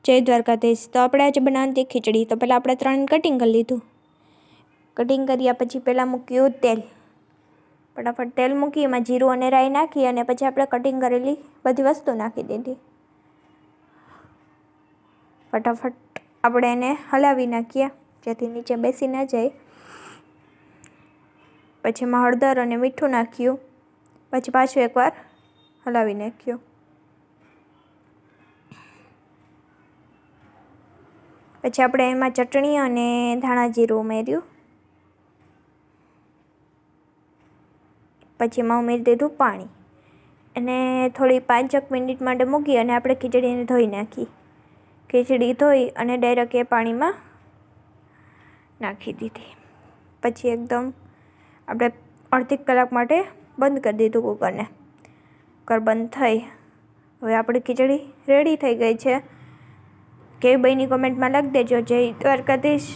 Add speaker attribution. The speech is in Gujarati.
Speaker 1: જય દ્વારકાધીશ. તો આપણે આજે બનાવવાની હતી ખીચડી. તો પહેલાં આપણે 3 કટિંગ કરી લીધું. કટિંગ કર્યા પછી પહેલાં મૂક્યું તેલ. ફટાફટ તેલ મૂકી એમાં જીરું અને રાઈ નાખી અને પછી આપણે કટિંગ કરેલી બધી વસ્તુ નાખી દીધી. ફટાફટ આપણે એને હલાવી નાખીએ જેથી નીચે બેસી ન જાય. પછી એમાં હળદર અને મીઠું નાખ્યું. પછી પાછું એકવાર હલાવી નાખ્યું. પછી આપણે એમાં ચટણી અને ધાણા જીરું ઉમેર્યું. પછી એમાં ઉમેરી દીધું પાણી અને થોડી 5 મિનિટ માટે મૂકી અને આપણે ખીચડીને ધોઈ નાખી. ખીચડી ધોઈ અને ડાયરેક્ટ એ પાણીમાં નાખી દીધી. પછી એકદમ આપણે અડધી કલાક માટે બંધ કરી દીધું કુકરને. કુકર બંધ થઈ. હવે આપણી ખીચડી રેડી થઈ ગઈ છે. કેવી બની કોમેન્ટમાં લખી દેજો. જય દ્વારકાધીશ.